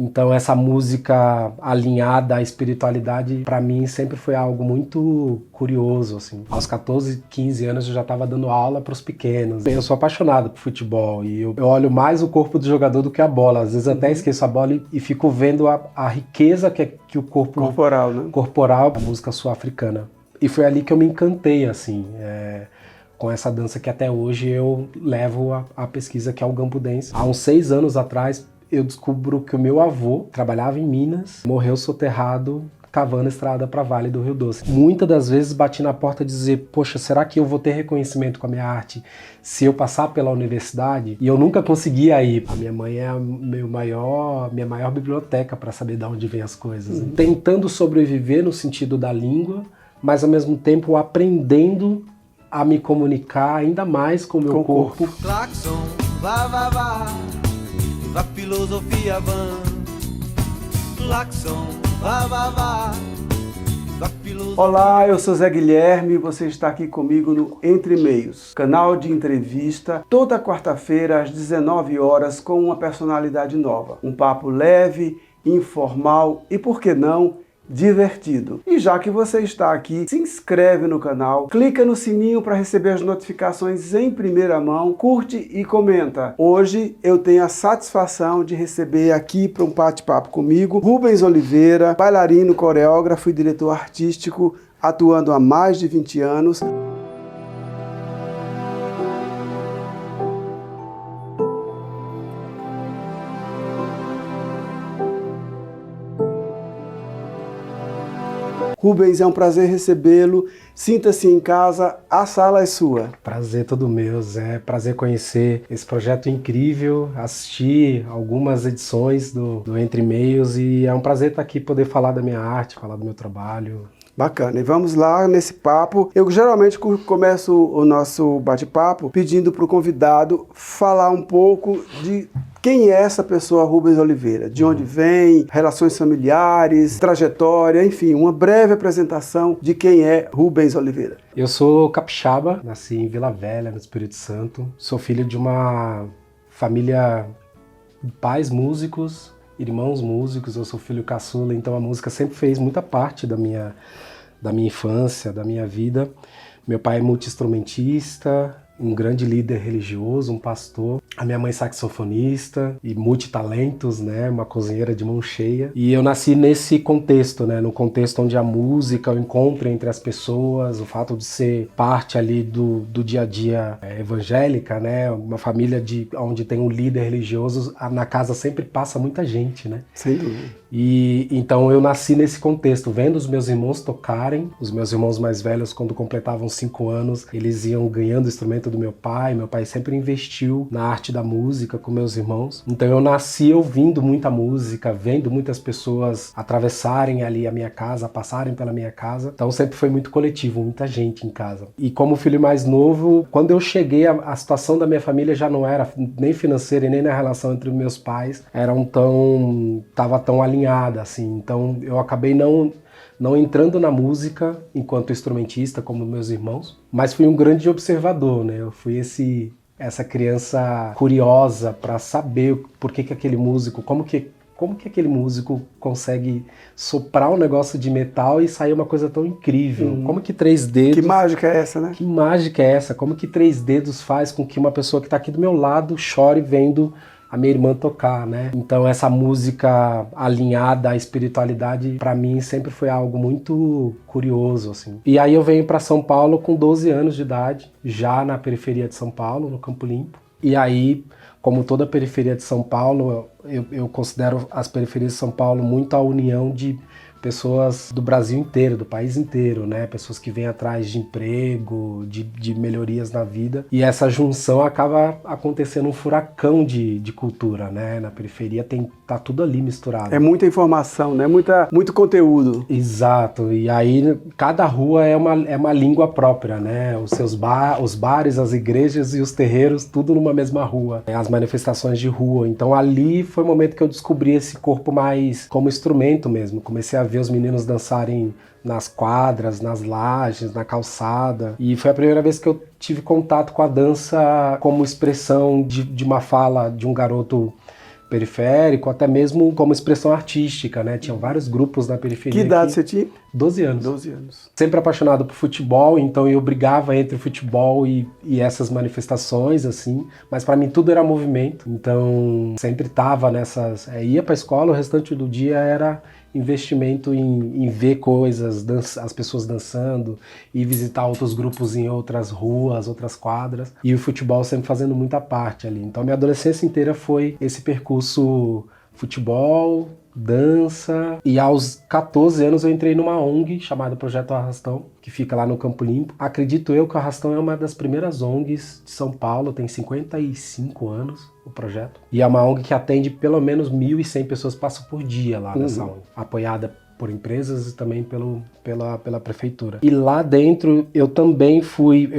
Então essa música alinhada à espiritualidade, para mim, sempre foi algo muito curioso, assim. Aos 14, 15 anos eu já estava dando aula para os pequenos. Eu sou apaixonado por futebol e eu olho mais o corpo do jogador do que a bola. Às vezes até esqueço a bola e fico vendo a riqueza que o corpo corporal, né? Corporal da música sul-africana. E foi ali que eu me encantei, assim, com essa dança que até hoje eu levo a pesquisa, que é o Gambo Dance. Há uns 6 anos atrás, eu descubro que o meu avô trabalhava em Minas, morreu soterrado, cavando estrada para Vale do Rio Doce. Muitas das vezes bati na porta de dizer, poxa, será que eu vou ter reconhecimento com a minha arte se eu passar pela universidade? E eu nunca conseguia ir. A minha mãe é a minha maior biblioteca para saber de onde vem as coisas. Tentando sobreviver no sentido da língua, mas ao mesmo tempo aprendendo a me comunicar ainda mais com o meu corpo. Claxon, vá, vá, vá, vá filosofia van. Claxon, vá, vá, vá, vá filosofia. Olá, eu sou Zé Guilherme e você está aqui comigo no Entre Meios, canal de entrevista, toda quarta-feira às 19 horas com uma personalidade nova. Um papo leve, informal e, por que não, divertido. E já que você está aqui, se inscreve no canal, clica no sininho para receber as notificações em primeira mão, curte e comenta. Hoje eu tenho a satisfação de receber aqui para um bate-papo comigo Rubens Oliveira, bailarino, coreógrafo e diretor artístico, atuando há mais de 20 anos. Rubens, é um prazer recebê-lo. Sinta-se em casa, a sala é sua. Prazer todo meu, Zé. Prazer conhecer esse projeto incrível, assistir algumas edições do Entre Meios e é um prazer estar aqui, poder falar da minha arte, falar do meu trabalho. Bacana, e vamos lá nesse papo. Eu geralmente começo o nosso bate-papo pedindo para o convidado falar um pouco de quem é essa pessoa Rubens Oliveira, de onde vem, relações familiares, trajetória, enfim, uma breve apresentação de quem é Rubens Oliveira. Eu sou capixaba, nasci em Vila Velha, no Espírito Santo. Sou filho de uma família de pais músicos, irmãos músicos, eu sou filho caçula, então a música sempre fez muita parte da minha infância, da minha vida. Meu pai é multi-instrumentista, um grande líder religioso, um pastor. A minha mãe saxofonista e multitalentos, né? Uma cozinheira de mão cheia. E eu nasci nesse contexto, né? No contexto onde a música, o encontro entre as pessoas, o fato de ser parte ali do dia a dia evangélica, né? Uma família onde tem um líder religioso, na casa sempre passa muita gente, né? Sem dúvida. E então eu nasci nesse contexto, vendo os meus irmãos tocarem. Os meus irmãos mais velhos, quando completavam 5 anos, eles iam ganhando o instrumento do meu pai. Meu pai sempre investiu na arte da música com meus irmãos. Então eu nasci ouvindo muita música, vendo muitas pessoas atravessarem ali a minha casa, passarem pela minha casa. Então sempre foi muito coletivo, muita gente em casa. E como filho mais novo, quando eu cheguei, a situação da minha família já não era nem financeira e nem na relação entre meus pais estava tão alinhada assim. Então eu acabei não entrando na música enquanto instrumentista como meus irmãos, mas fui um grande observador, né? Eu fui essa criança curiosa para saber por que aquele músico, como que aquele músico consegue soprar um negócio de metal e sair uma coisa tão incrível. Como que 3 dedos... Que mágica é essa, né? Que mágica é essa? Como que 3 dedos faz com que uma pessoa que está aqui do meu lado chore vendo a minha irmã tocar, né? Então essa música alinhada à espiritualidade, para mim, sempre foi algo muito curioso, assim. E aí eu venho para São Paulo com 12 anos de idade, já na periferia de São Paulo, no Campo Limpo. E aí, como toda a periferia de São Paulo, eu considero as periferias de São Paulo muito a união de pessoas do Brasil inteiro, do país inteiro, né? Pessoas que vêm atrás de emprego, de melhorias na vida. E essa junção acaba acontecendo um furacão de cultura, né? Na periferia tá tudo ali misturado. É muita informação, né? Muito conteúdo. Exato. E aí cada rua é uma língua própria, né? Os bares, as igrejas e os terreiros, tudo numa mesma rua. As manifestações de rua. Então ali foi o momento que eu descobri esse corpo mais como instrumento mesmo. Comecei a ver os meninos dançarem nas quadras, nas lajes, na calçada. E foi a primeira vez que eu tive contato com a dança como expressão de uma fala de um garoto periférico, até mesmo como expressão artística, né? Tinham vários grupos na periferia. Que idade você tinha? 12 anos. 12 anos. Sempre apaixonado por futebol, então eu brigava entre o futebol e essas manifestações, assim, mas para mim tudo era movimento, então sempre tava nessas... ia pra escola, o restante do dia era investimento em ver coisas, as pessoas dançando, e visitar outros grupos em outras ruas, outras quadras, e o futebol sempre fazendo muita parte ali. Então minha adolescência inteira foi esse percurso futebol, dança, e aos 14 anos eu entrei numa ONG chamada Projeto Arrastão, que fica lá no Campo Limpo. Acredito eu que o Arrastão é uma das primeiras ONGs de São Paulo, tem 55 anos o projeto, e é uma ONG que atende pelo menos 1.100 pessoas que passam por dia lá nessa ONG, apoiada por empresas e também pela prefeitura. E lá dentro eu também fui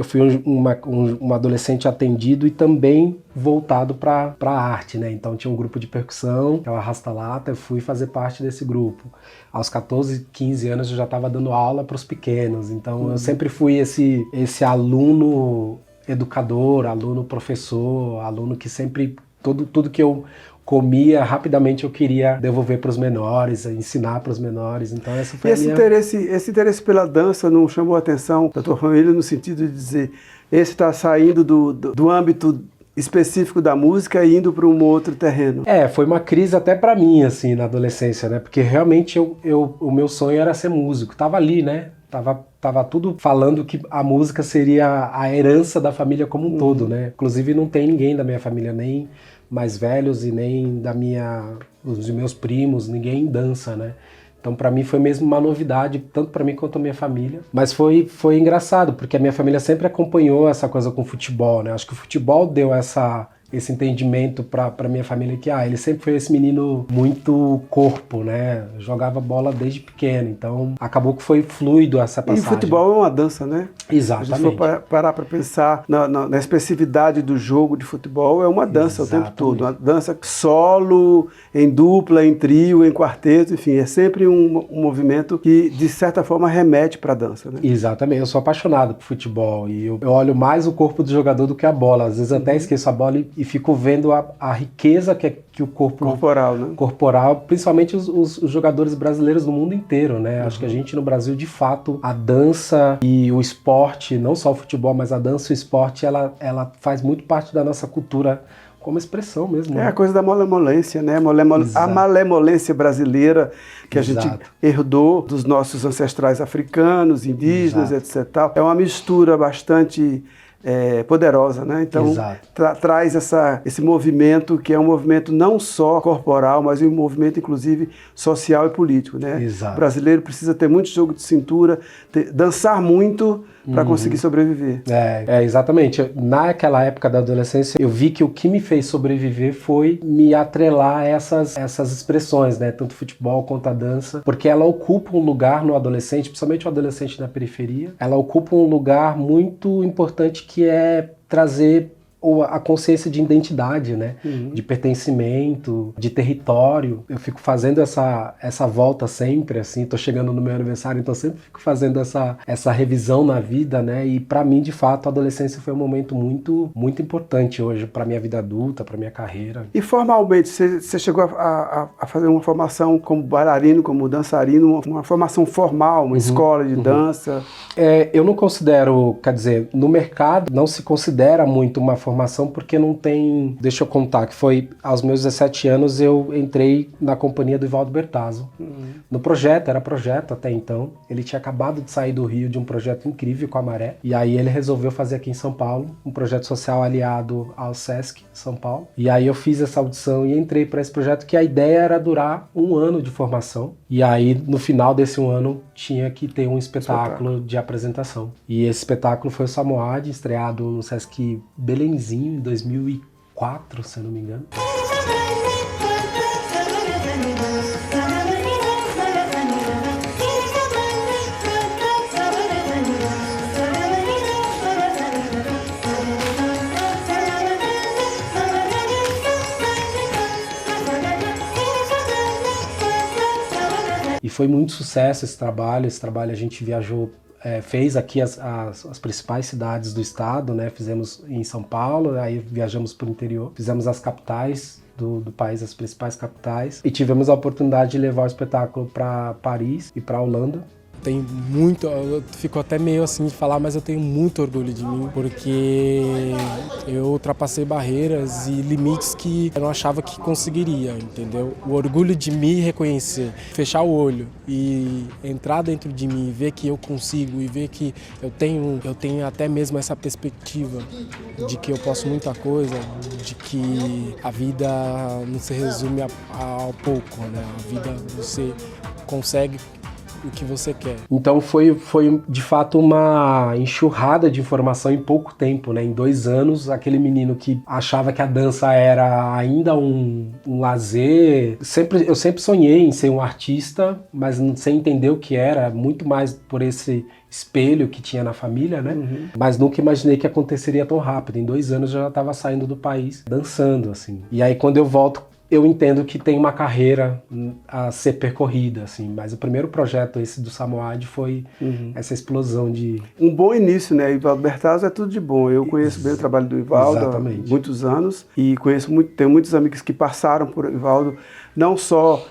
um adolescente atendido e também voltado para a arte, né? Então tinha um grupo de percussão, que é o Arrasta Lata, eu fui fazer parte desse grupo. Aos 14, 15 anos eu já estava dando aula para os pequenos, então eu sempre fui esse aluno educador, aluno professor, aluno que sempre, tudo que eu comia, rapidamente eu queria devolver para os menores, ensinar para os menores. Então essa foi esse interesse pela dança não chamou a atenção da tua família no sentido de dizer, esse está saindo do âmbito específico da música e indo para um outro terreno? Foi uma crise até para mim, assim, na adolescência, né? Porque realmente o meu sonho era ser músico. Tava ali, né? Tava tudo falando que a música seria a herança da família como um todo, né? Inclusive não tem ninguém da minha família, nem mais velhos e nem dos meus primos, ninguém dança, né? Então para mim foi mesmo uma novidade, tanto para mim quanto a minha família. Mas foi engraçado, porque a minha família sempre acompanhou essa coisa com futebol, né? Acho que o futebol deu esse entendimento para minha família que ele sempre foi esse menino muito corpo, né? Jogava bola desde pequeno, então acabou que foi fluido essa passagem. E futebol é uma dança, né? Exatamente. Se for parar para pensar na especificidade do jogo de futebol, é uma dança. Exatamente. O tempo todo, uma dança solo, em dupla, em trio, em quarteto, enfim, é sempre um movimento que de certa forma remete para a dança, né? Exatamente, eu sou apaixonado por futebol e eu olho mais o corpo do jogador do que a bola, às vezes até esqueço a bola e fico vendo a riqueza que o corpo corporal, né? Corporal, principalmente os jogadores brasileiros do mundo inteiro, né? Acho que a gente no Brasil, de fato, a dança e o esporte, não só o futebol, mas a dança e o esporte, ela faz muito parte da nossa cultura como expressão mesmo. É a coisa da malemolência, né? A malemolência brasileira que a gente herdou dos nossos ancestrais africanos, indígenas, etc. É uma mistura bastante poderosa, né? Então traz esse movimento que é um movimento não só corporal, mas um movimento inclusive social e político, né? O brasileiro precisa ter muito jogo de cintura, dançar muito para conseguir sobreviver. Exatamente. Naquela época da adolescência, eu vi que o que me fez sobreviver foi me atrelar a essas expressões, né? Tanto o futebol quanto a dança, porque ela ocupa um lugar no adolescente, principalmente o adolescente da periferia, ela ocupa um lugar muito importante que é trazer a consciência de identidade, né? De pertencimento, de território. Eu fico fazendo essa volta sempre, assim, tô chegando no meu aniversário, então sempre fico fazendo essa revisão na vida, né? E para mim, de fato, a adolescência foi um momento muito, muito importante hoje para minha vida adulta, para minha carreira. E formalmente, você chegou a fazer uma formação como bailarino, como dançarino, uma formação formal, uma escola de dança? Eu não considero, quer dizer, no mercado não se considera muito uma formação porque não tem... Deixa eu contar, que foi aos meus 17 anos eu entrei na companhia do Ivaldo Bertazzo. No projeto, era projeto até então. Ele tinha acabado de sair do Rio de um projeto incrível com a Maré. E aí ele resolveu fazer aqui em São Paulo um projeto social aliado ao Sesc São Paulo. E aí eu fiz essa audição e entrei para esse projeto que a ideia era durar 1 ano de formação. E aí no final desse 1 ano tinha que ter um espetáculo de apresentação. E esse espetáculo foi o Samoad, estreado no Sesc Belenzinho em 2004, se eu não me engano. E foi muito sucesso esse trabalho a gente viajou, fez aqui as principais cidades do estado, né? Fizemos em São Paulo, aí viajamos para o interior, fizemos as capitais do país, as principais capitais. E tivemos a oportunidade de levar o espetáculo para Paris e para Holanda. Tenho muito, eu fico até meio assim de falar, mas eu tenho muito orgulho de mim, porque eu ultrapassei barreiras e limites que eu não achava que conseguiria, entendeu? O orgulho de me reconhecer, fechar o olho e entrar dentro de mim, ver que eu consigo e ver que eu tenho até mesmo essa perspectiva de que eu posso muita coisa, de que a vida não se resume ao pouco, né? A vida você consegue o que você quer. Então foi de fato uma enxurrada de informação em pouco tempo, né? Em 2 anos, aquele menino que achava que a dança era ainda um lazer. Eu sempre sonhei em ser um artista, mas sem entender o que era, muito mais por esse espelho que tinha na família, né? Uhum. Mas nunca imaginei que aconteceria tão rápido. Em 2 anos eu já estava saindo do país, dançando, assim. E aí quando eu volto, eu entendo que tem uma carreira a ser percorrida, assim, mas o primeiro projeto, esse do Samoad, foi essa explosão de... Um bom início, né? Ivaldo Bertazzo é tudo de bom. Eu conheço bem o trabalho do Ivaldo há muitos anos e tenho muitos amigos que passaram por Ivaldo, não só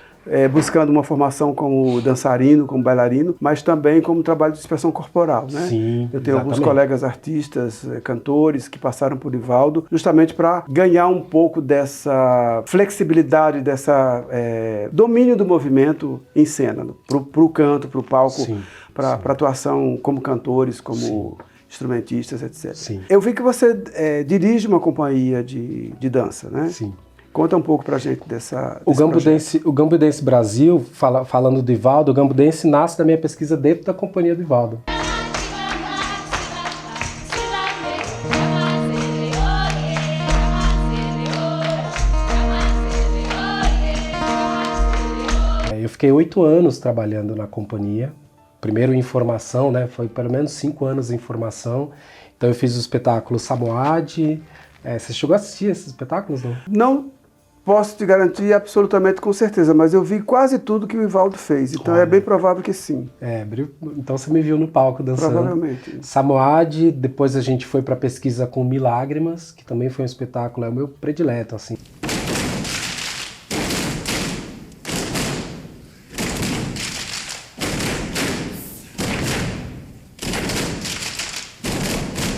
buscando uma formação como dançarino, como bailarino, mas também como trabalho de expressão corporal, né? Sim, eu tenho alguns colegas artistas, cantores que passaram por Ivaldo justamente para ganhar um pouco dessa flexibilidade, dessa domínio do movimento em cena, para o canto, para o palco, para atuação como cantores, como instrumentistas, etc. Sim. Eu vi que você dirige uma companhia de dança, né? Sim. Conta um pouco pra gente desse o Gambo Dance Brasil, falando do Ivaldo, o Gambo Dance nasce da minha pesquisa dentro da companhia do Ivaldo. Eu fiquei 8 anos trabalhando na companhia, primeiro em formação, né? Foi pelo menos 5 anos em formação. Então eu fiz o espetáculo Samoad. Você chegou a assistir esses espetáculos, não? Não posso te garantir absolutamente com certeza, mas eu vi quase tudo que o Ivaldo fez, então é bem provável que sim. Então você me viu no palco dançando. Provavelmente. Samoad, depois a gente foi para pesquisa com Milágrimas, que também foi um espetáculo, é o meu predileto, assim.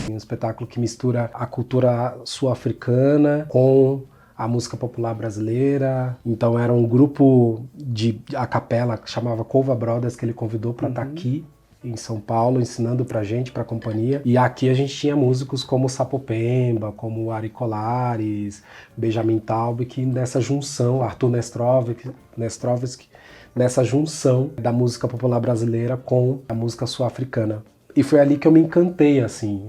Um espetáculo que mistura a cultura sul-africana com a música popular brasileira. Então era um grupo de a capela que chamava Cova Brothers, que ele convidou para estar aqui em São Paulo, ensinando pra gente, pra companhia. E aqui a gente tinha músicos como Sapopemba, como Ari Colares, Benjamin Taube, que nessa junção, Arthur Nestrovski, nessa junção da música popular brasileira com a música sul-africana. E foi ali que eu me encantei, assim,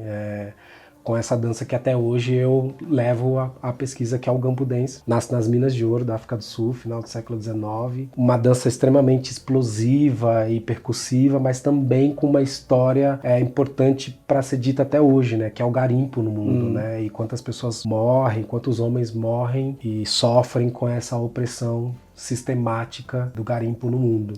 com essa dança que até hoje eu levo a pesquisa, que é o Gambo Dance. Nasce nas Minas de Ouro da África do Sul, final do século XIX. Uma dança extremamente explosiva e percussiva, mas também com uma história importante para ser dita até hoje, né? Que é o garimpo no mundo, né? E quantas pessoas morrem, quantos homens morrem e sofrem com essa opressão sistemática do garimpo no mundo.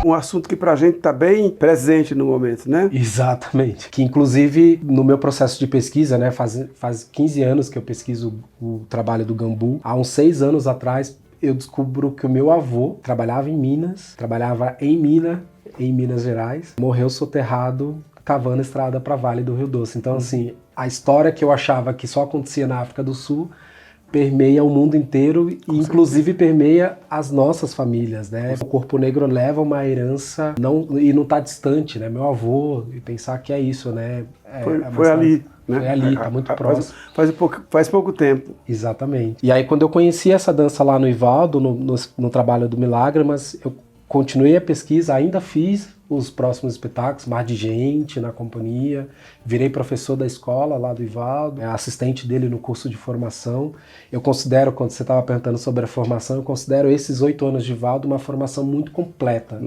Um assunto que pra gente tá bem presente no momento, né? Exatamente. Que inclusive no meu processo de pesquisa, né, faz 15 anos que eu pesquiso o trabalho do Gambu. Há uns 6 anos atrás eu descubro que o meu avô trabalhava em Minas Gerais, morreu soterrado cavando estrada para Vale do Rio Doce. Então assim, a história que eu achava que só acontecia na África do Sul permeia o mundo inteiro e inclusive permeia as nossas famílias, né? O corpo negro leva uma herança e não está distante, né? Meu avô, e pensar que é isso, né? Foi ali, né? Foi ali, tá muito próximo. Faz pouco tempo. Exatamente. E aí quando eu conheci essa dança lá no Ivaldo, no trabalho do Milágrimas, eu continuei a pesquisa, ainda fiz os próximos espetáculos, Mar de Gente, na companhia, virei professor da escola lá do Ivaldo, assistente dele no curso de formação. Eu considero, quando você estava perguntando sobre a formação, eu considero esses 8 anos de Ivaldo uma formação muito completa,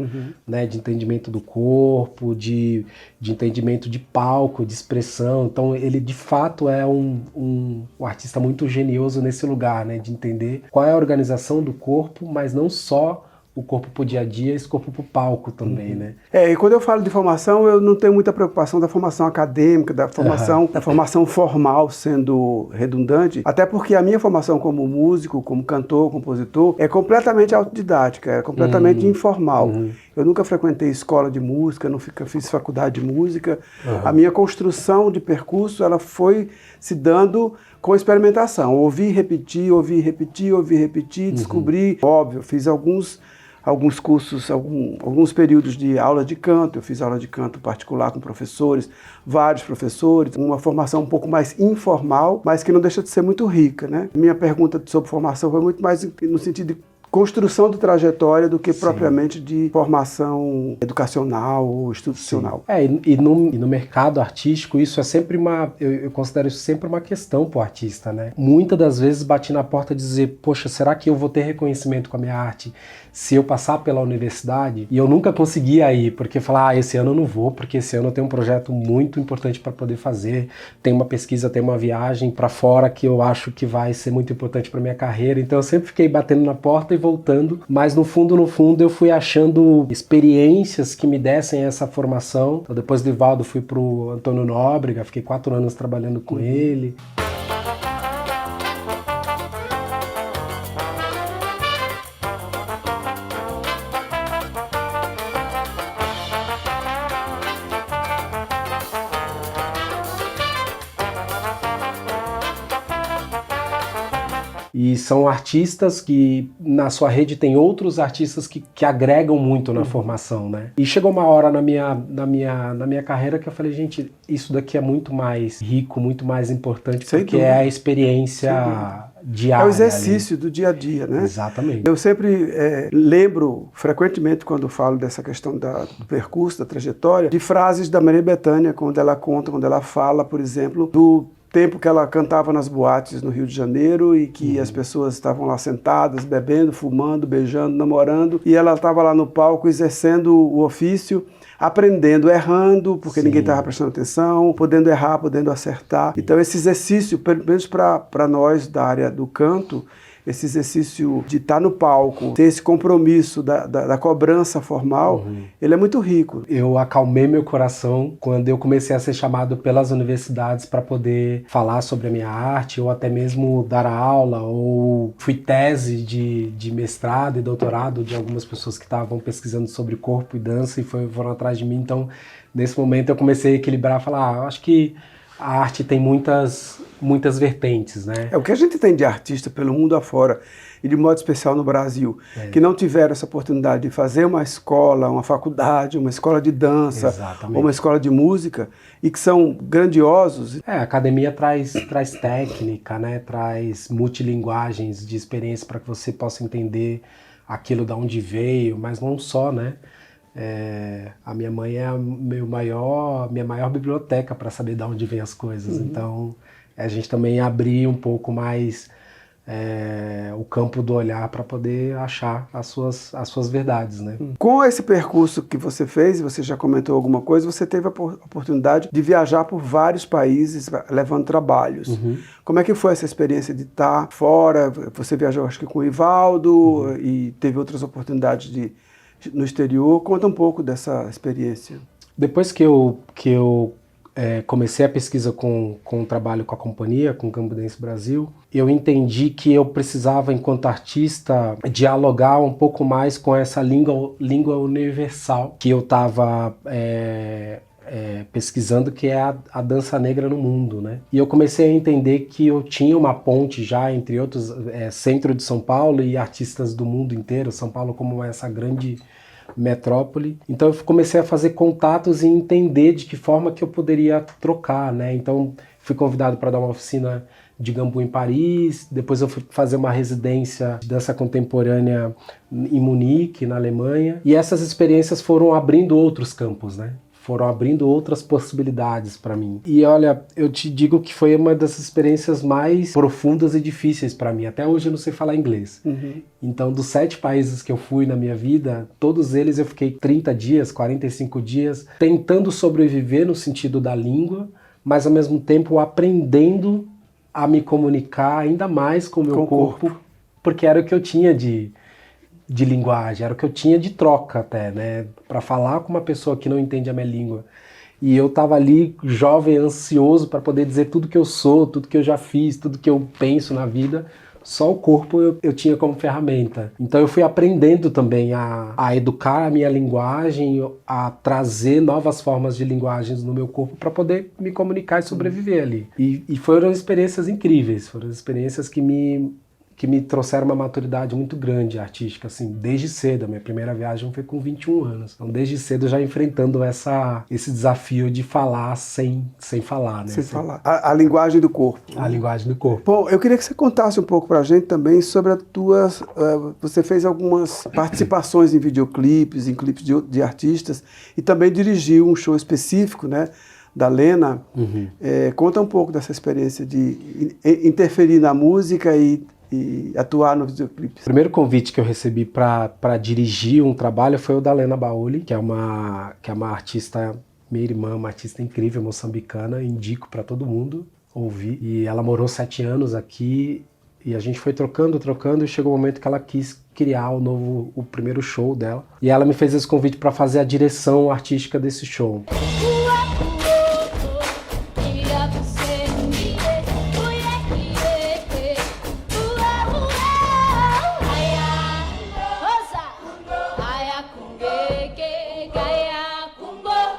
né, de entendimento do corpo, de entendimento de palco, de expressão. Então ele de fato é um artista muito genioso nesse lugar, né, de entender qual é a organização do corpo, mas não só o corpo pro dia a dia, esse corpo pro palco também, né? E quando eu falo de formação, eu não tenho muita preocupação da formação acadêmica, da formação formal, sendo redundante, até porque a minha formação como músico, como cantor, compositor, é completamente autodidática, é completamente informal. Eu nunca frequentei escola de música, nunca fiz faculdade de música. A minha construção de percurso, ela foi se dando com experimentação. Ouvi, repetir, descobri. Óbvio, fiz alguns cursos, alguns períodos de aula de canto. Eu fiz aula de canto particular com professores, vários professores, uma formação um pouco mais informal, mas que não deixa de ser muito rica, né? Minha pergunta sobre formação foi muito mais no sentido de construção de trajetória do que propriamente de formação educacional ou institucional. E no mercado artístico, isso é sempre eu considero isso sempre uma questão para o artista, né? Muitas das vezes bati na porta de dizer, poxa, será que eu vou ter reconhecimento com a minha arte se eu passar pela universidade? E eu nunca conseguia ir, porque falar, esse ano eu não vou, porque esse ano eu tenho um projeto muito importante para poder fazer, tem uma pesquisa, tem uma viagem para fora que eu acho que vai ser muito importante para minha carreira. Então eu sempre fiquei batendo na porta e voltando, mas no fundo eu fui achando experiências que me dessem essa formação. Então, depois do Ivaldo fui pro Antônio Nóbrega, fiquei 4 anos trabalhando com ele. E são artistas que na sua rede tem outros artistas que agregam muito na formação, né? E chegou uma hora na minha carreira que eu falei, gente, isso daqui é muito mais rico, muito mais importante, porque é a experiência diária. É o exercício do dia a dia, né? Exatamente. Eu sempre lembro, frequentemente, quando falo dessa questão do percurso, da trajetória, de frases da Maria Bethânia, quando ela fala, por exemplo, do tempo que ela cantava nas boates no Rio de Janeiro e que as pessoas estavam lá sentadas, bebendo, fumando, beijando, namorando, e ela estava lá no palco exercendo o ofício, aprendendo, errando, porque ninguém estava prestando atenção, podendo errar, podendo acertar. Então esse exercício, pelo menos para nós da área do canto, esse exercício de estar no palco, ter esse compromisso da cobrança formal, ele é muito rico. Eu acalmei meu coração quando eu comecei a ser chamado pelas universidades para poder falar sobre a minha arte, ou até mesmo dar aula, ou fui tese de mestrado e doutorado de algumas pessoas que estavam pesquisando sobre corpo e dança e foram atrás de mim. Então, nesse momento eu comecei a equilibrar, falar, eu acho que a arte tem muitas vertentes, né? O que a gente tem de artista pelo mundo afora, e de modo especial no Brasil, que não tiveram essa oportunidade de fazer uma escola, uma faculdade, uma escola de dança, ou uma escola de música, e que são grandiosos. A academia traz técnica, né? Traz multilinguagens de experiência para que você possa entender aquilo de onde veio, mas não só, né? A minha mãe é a minha maior biblioteca para saber de onde vem as coisas. Então, a gente também abrir um pouco mais o campo do olhar para poder achar as suas verdades, né? Com esse percurso que você fez, você já comentou alguma coisa, você teve a oportunidade de viajar por vários países levando trabalhos. Como é que foi essa experiência de estar fora? Você viajou, acho que com o Ivaldo, e teve outras oportunidades no exterior. Conta um pouco dessa experiência. Depois que eu comecei a pesquisa com o trabalho com a companhia, com o Campo Dance Brasil, eu entendi que eu precisava, enquanto artista, dialogar um pouco mais com essa língua universal que eu estava pesquisando, que é a dança negra no mundo, né? E eu comecei a entender que eu tinha uma ponte já entre outros, centro de São Paulo e artistas do mundo inteiro, São Paulo como essa grande metrópole. Então eu comecei a fazer contatos e entender de que forma que eu poderia trocar, né? Então fui convidado para dar uma oficina de Gambu em Paris, depois eu fui fazer uma residência de dança contemporânea em Munique, na Alemanha, e essas experiências foram abrindo outros campos, né? Foram abrindo outras possibilidades para mim. E olha, eu te digo que foi uma das experiências mais profundas e difíceis para mim. Até hoje eu não sei falar inglês. Então, dos 7 países que eu fui na minha vida, todos eles eu fiquei 30 dias, 45 dias, tentando sobreviver no sentido da língua, mas ao mesmo tempo aprendendo a me comunicar ainda mais com o meu corpo, porque era o que eu tinha de linguagem, era o que eu tinha de troca até, né? Para falar com uma pessoa que não entende a minha língua. E eu tava ali, jovem, ansioso para poder dizer tudo que eu sou, tudo que eu já fiz, tudo que eu penso na vida. Só o corpo eu tinha como ferramenta. Então eu fui aprendendo também a educar a minha linguagem, a trazer novas formas de linguagens no meu corpo para poder me comunicar e sobreviver ali. E foram experiências incríveis, foram experiências que me trouxeram uma maturidade muito grande artística, assim, desde cedo. A minha primeira viagem foi com 21 anos. Então, desde cedo, já enfrentando esse desafio de falar sem falar, né? Sem falar. A linguagem do corpo. A linguagem do corpo. Bom, eu queria que você contasse um pouco pra gente também sobre as tuas... você fez algumas participações em videoclipes, em clipes de artistas, e também dirigiu um show específico, né? Da Lena. Conta um pouco dessa experiência de interferir na música e atuar no videoclipe. O primeiro convite que eu recebi para dirigir um trabalho foi o da Lena Bauli, que é uma artista, minha irmã, uma artista incrível, moçambicana, indico para todo mundo ouvir. E ela morou 7 anos aqui e a gente foi trocando e chegou o momento que ela quis criar o primeiro show dela. E ela me fez esse convite para fazer a direção artística desse show.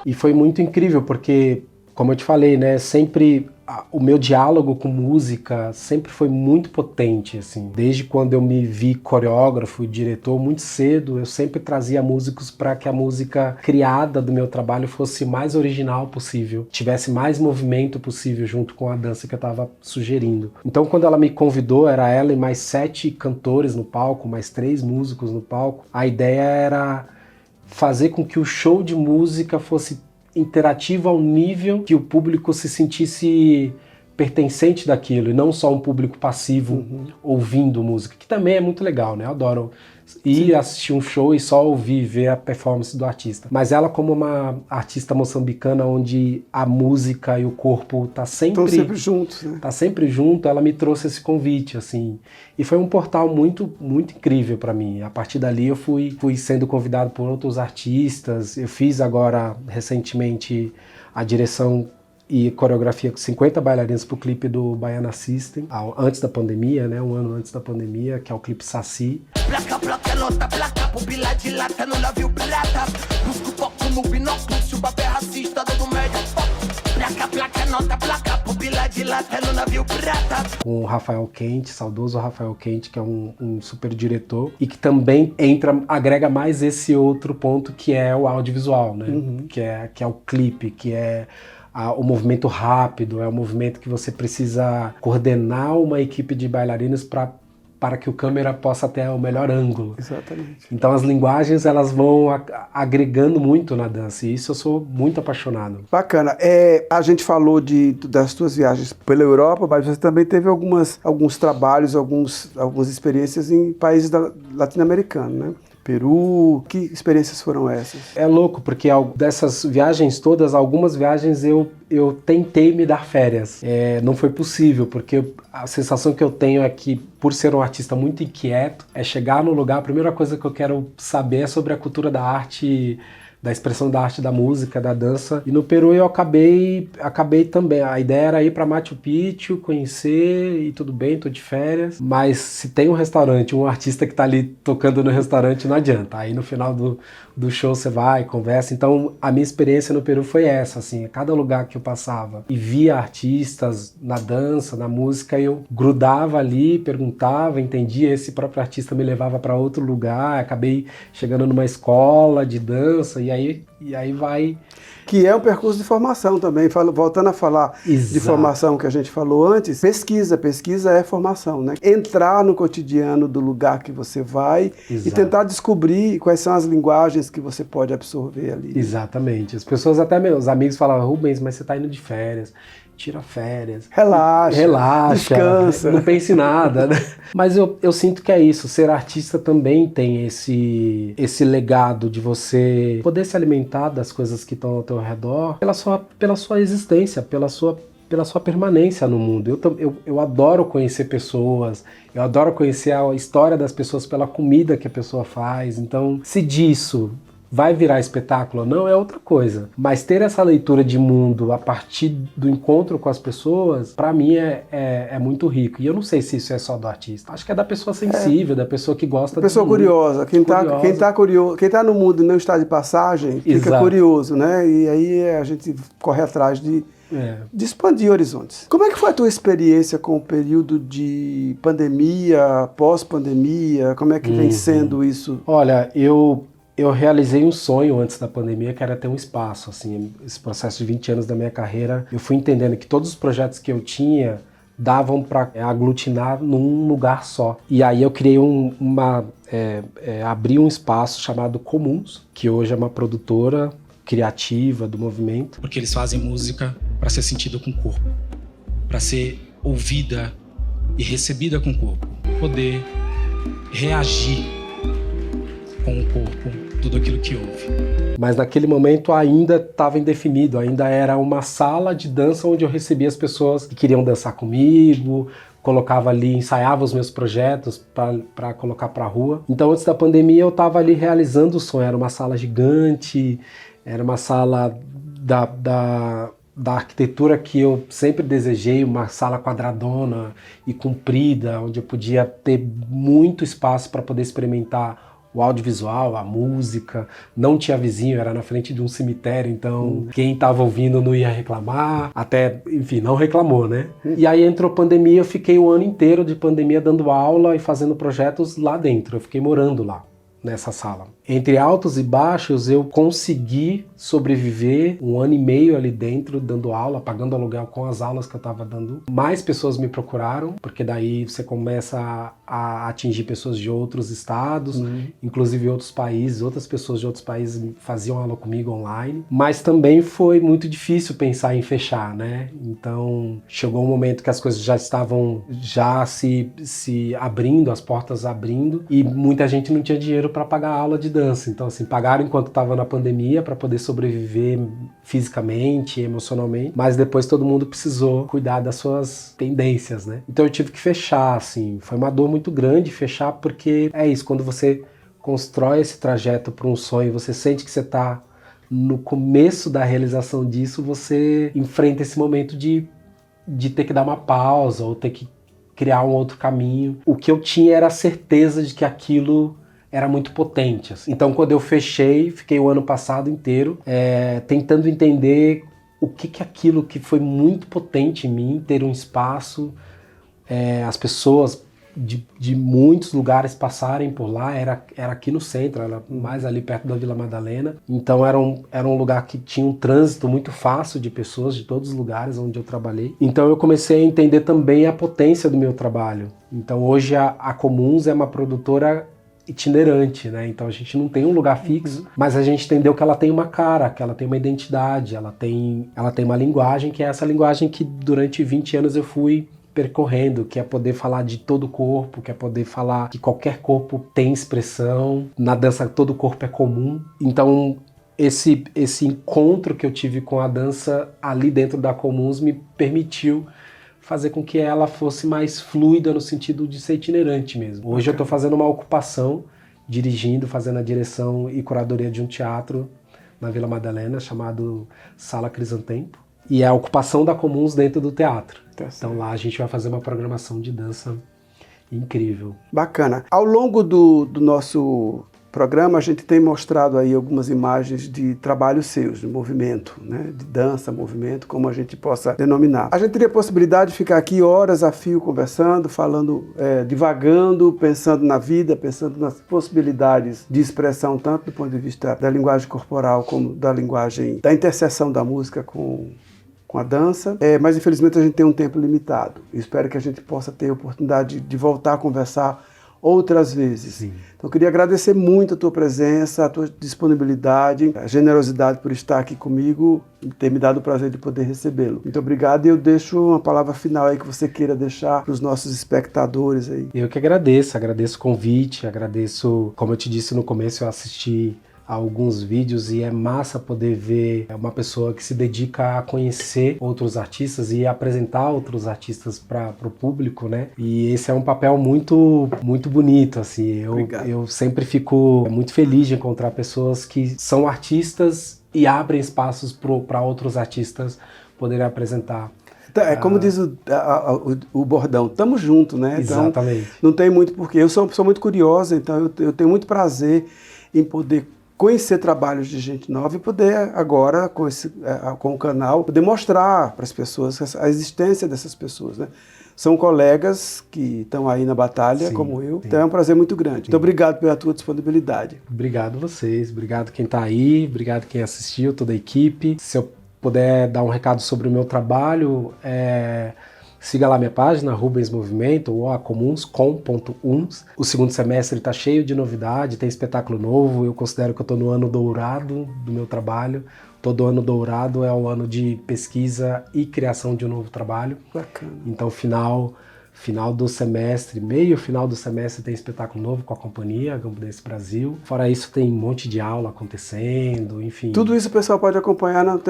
E foi muito incrível, porque, como eu te falei, né, sempre o meu diálogo com música sempre foi muito potente, assim. Desde quando eu me vi coreógrafo e diretor, muito cedo, eu sempre trazia músicos para que a música criada do meu trabalho fosse mais original possível, tivesse mais movimento possível junto com a dança que eu estava sugerindo. Então, quando ela me convidou, era ela e mais 7 cantores no palco, mais 3 músicos no palco, a ideia era fazer com que o show de música fosse interativo ao nível que o público se sentisse pertencente daquilo, e não só um público passivo ouvindo música, que também é muito legal, né? Eu adoro ir assistir um show e só ouvir e ver a performance do artista. Mas ela, como uma artista moçambicana onde a música e o corpo estão sempre juntos, né? Tá sempre junto, ela me trouxe esse convite, assim. E foi um portal muito, muito incrível para mim. A partir dali eu fui sendo convidado por outros artistas. Eu fiz agora, recentemente, a direção e coreografia com 50 bailarinos pro clipe do Baiana System, antes da pandemia, né? Um ano antes da pandemia, que é o clipe Saci. Placa, placa, nota, placa, pupila dilata, no navio pirata. Busco foco no binóculo, se o papo é racista, do médio. Placa, placa, nota, placa, pupila dilata, no navio pirata. Com o Rafael Quente, saudoso Rafael Quente, que é um super diretor, e que também agrega mais esse outro ponto, que é o audiovisual, né? Que é o clipe, que é o movimento rápido, é o movimento que você precisa coordenar uma equipe de bailarinos para que o câmera possa ter o melhor ângulo. Exatamente. Então as linguagens, elas vão agregando muito na dança, e isso eu sou muito apaixonado. Bacana. A gente falou das tuas viagens pela Europa, mas você também teve alguns trabalhos, algumas experiências em países latino-americanos, né? Peru, que experiências foram essas? É louco, porque dessas viagens todas, algumas viagens eu tentei me dar férias. Não foi possível, porque a sensação que eu tenho é que, por ser um artista muito inquieto, é chegar no lugar, a primeira coisa que eu quero saber é sobre a cultura da arte, da expressão da arte, da música, da dança. E no Peru eu acabei também. A ideia era ir para Machu Picchu, conhecer, e tudo bem, tô de férias. Mas se tem um restaurante, um artista que tá ali tocando no restaurante, não adianta. Aí no final do show você vai, conversa. Então a minha experiência no Peru foi essa, assim. A cada lugar que eu passava e via artistas na dança, na música, eu grudava ali, perguntava, entendia. Esse próprio artista me levava para outro lugar. Acabei chegando numa escola de dança, e E aí vai... Que é um percurso de formação também. Voltando a falar de formação que a gente falou antes, pesquisa é formação, né? Entrar no cotidiano do lugar que você vai e tentar descobrir quais são as linguagens que você pode absorver ali. Exatamente. As pessoas, até meus amigos falavam, Rubens, mas você tá indo de férias. Tira férias. Relaxa. Descansa. Não pense em nada, né? Mas eu sinto que é isso. Ser artista também tem esse legado de você poder se alimentar das coisas que estão ao teu redor pela sua existência, pela sua permanência no mundo. Eu adoro conhecer pessoas, eu adoro conhecer a história das pessoas pela comida que a pessoa faz. Então, se disso vai virar espetáculo ou não, é outra coisa. Mas ter essa leitura de mundo a partir do encontro com as pessoas, pra mim é muito rico. E eu não sei se isso é só do artista. Acho que é da pessoa sensível, da pessoa que gosta pessoa do mundo. Curiosa. Quem tá curioso, quem tá no mundo e não está de passagem, fica curioso, né? E aí a gente corre atrás de expandir horizontes. Como é que foi a tua experiência com o período de pandemia, pós-pandemia? Como é que vem sendo isso? Olha, eu realizei um sonho antes da pandemia, que era ter um espaço, assim, esse processo de 20 anos da minha carreira, eu fui entendendo que todos os projetos que eu tinha davam para aglutinar num lugar só. E aí eu criei abri um espaço chamado Comuns, que hoje é uma produtora criativa do movimento. Porque eles fazem música para ser sentida com o corpo, para ser ouvida e recebida com o corpo, poder reagir com o corpo tudo aquilo que ouve. Mas naquele momento ainda estava indefinido, ainda era uma sala de dança onde eu recebia as pessoas que queriam dançar comigo, colocava ali, ensaiava os meus projetos para colocar para a rua. Então antes da pandemia eu estava ali realizando o sonho, era uma sala gigante, era uma sala da arquitetura que eu sempre desejei, uma sala quadradona e comprida, onde eu podia ter muito espaço para poder experimentar o audiovisual, a música. Não tinha vizinho, era na frente de um cemitério, então quem estava ouvindo não ia reclamar, até, enfim, não reclamou, né? E aí entrou pandemia, eu fiquei o ano inteiro de pandemia dando aula e fazendo projetos lá dentro, eu fiquei morando lá, nessa sala. Entre altos e baixos, eu consegui sobreviver 1 ano e meio ali dentro, dando aula, pagando aluguel com as aulas que eu estava dando. Mais pessoas me procuraram, porque daí você começa a atingir pessoas de outros estados, inclusive outros países, outras pessoas de outros países faziam aula comigo online. Mas também foi muito difícil pensar em fechar, né? Então, chegou um momento que as coisas já estavam se abrindo, as portas abrindo, e muita gente não tinha dinheiro para pagar a aula de dança. Então, assim, pagaram enquanto estava na pandemia para poder sobreviver fisicamente, emocionalmente, mas depois todo mundo precisou cuidar das suas tendências, né? Então eu tive que fechar, assim, foi uma dor muito grande fechar, porque é isso, quando você constrói esse trajeto para um sonho, você sente que você está no começo da realização disso, você enfrenta esse momento de ter que dar uma pausa ou ter que criar um outro caminho. O que eu tinha era a certeza de que aquilo era muito potente, assim. Então quando eu fechei, fiquei o ano passado inteiro tentando entender o que aquilo que foi muito potente em mim, ter um espaço, as pessoas de muitos lugares passarem por lá, era aqui no centro, era mais ali perto da Vila Madalena, então era um lugar que tinha um trânsito muito fácil de pessoas de todos os lugares onde eu trabalhei. Então eu comecei a entender também a potência do meu trabalho. Então hoje a Comuns é uma produtora itinerante, né? Então a gente não tem um lugar fixo, mas a gente entendeu que ela tem uma cara, que ela tem uma identidade, ela tem uma linguagem, que é essa linguagem que durante 20 anos eu fui percorrendo, que é poder falar de todo o corpo, que é poder falar que qualquer corpo tem expressão, na dança todo o corpo é comum. Então esse encontro que eu tive com a dança ali dentro da Comuns me permitiu fazer com que ela fosse mais fluida no sentido de ser itinerante mesmo. Hoje eu estou fazendo uma ocupação, dirigindo, fazendo a direção e curadoria de um teatro na Vila Madalena, chamado Sala Crisantempo. E é a ocupação da Comuns dentro do teatro. Então lá a gente vai fazer uma programação de dança incrível. Bacana. Ao longo do nosso programa, a gente tem mostrado aí algumas imagens de trabalhos seus, de movimento, né? De dança, movimento, como a gente possa denominar. A gente teria a possibilidade de ficar aqui horas a fio conversando, falando, divagando, pensando na vida, pensando nas possibilidades de expressão, tanto do ponto de vista da linguagem corporal, como da linguagem, da interseção da música com a dança, mas infelizmente a gente tem um tempo limitado. Espero que a gente possa ter a oportunidade de voltar a conversar outras vezes. Sim. Então eu queria agradecer muito a tua presença, a tua disponibilidade, a generosidade por estar aqui comigo e ter me dado o prazer de poder recebê-lo. Muito obrigado, e eu deixo uma palavra final aí que você queira deixar para os nossos espectadores aí. Eu que agradeço o convite, agradeço, como eu te disse no começo, eu assisti a alguns vídeos e é massa poder ver uma pessoa que se dedica a conhecer outros artistas e apresentar outros artistas para o público, né? E esse é um papel muito, muito bonito, assim. Eu sempre fico muito feliz de encontrar pessoas que são artistas e abrem espaços para outros artistas poderem apresentar. Como diz o bordão, tamo junto, né? Então, exatamente. Não tem muito porquê. Eu sou uma pessoa muito curiosa, então eu tenho muito prazer em poder conhecer trabalhos de gente nova e poder agora, com o canal, poder mostrar para as pessoas a existência dessas pessoas, né? São colegas que estão aí na batalha, sim, como eu, sim. Então é um prazer muito grande. Sim. Então obrigado pela tua disponibilidade. Obrigado vocês, obrigado quem está aí, obrigado quem assistiu, toda a equipe. Se eu puder dar um recado sobre o meu trabalho, siga lá minha página, Rubens Movimento, ou acomuns.com.uns. O segundo semestre está cheio de novidade, tem espetáculo novo. Eu considero que eu estou no ano dourado do meu trabalho. Todo ano dourado é o ano de pesquisa e criação de um novo trabalho. Bacana. Então, final do semestre, meio final do semestre, tem espetáculo novo com a companhia Gambo Dance Brasil. Fora isso, tem um monte de aula acontecendo, enfim. Tudo isso o pessoal pode acompanhar nas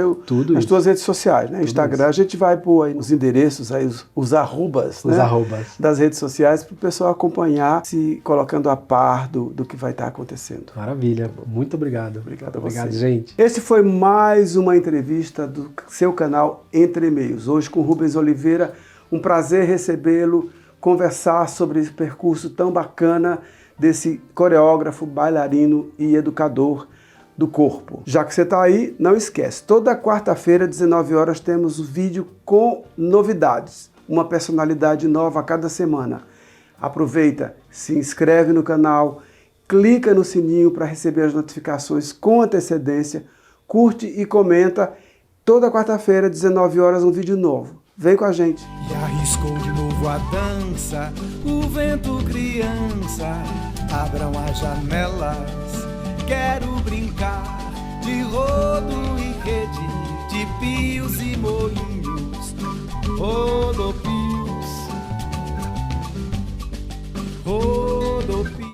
tuas redes sociais, né? Instagram. Isso. A gente vai pôr aí os endereços, aí os arrobas, os, né? Arrobas das redes sociais, para o pessoal acompanhar, se colocando a par do que vai estar acontecendo. Maravilha. Muito obrigado. Obrigado a você. Obrigado, gente. Esse foi mais uma entrevista do seu canal Entre E-mails. Hoje com Rubens Oliveira. Um prazer recebê-lo, conversar sobre esse percurso tão bacana desse coreógrafo, bailarino e educador do corpo. Já que você está aí, não esquece, toda quarta-feira, 19 horas, temos um vídeo com novidades, uma personalidade nova a cada semana. Aproveita, se inscreve no canal, clica no sininho para receber as notificações com antecedência, curte e comenta. Toda quarta-feira, 19 horas, um vídeo novo. Vem com a gente. E arriscou de novo a dança, o vento criança, abram as janelas, quero brincar de rodo e rede, de pios e moinhos. Oh,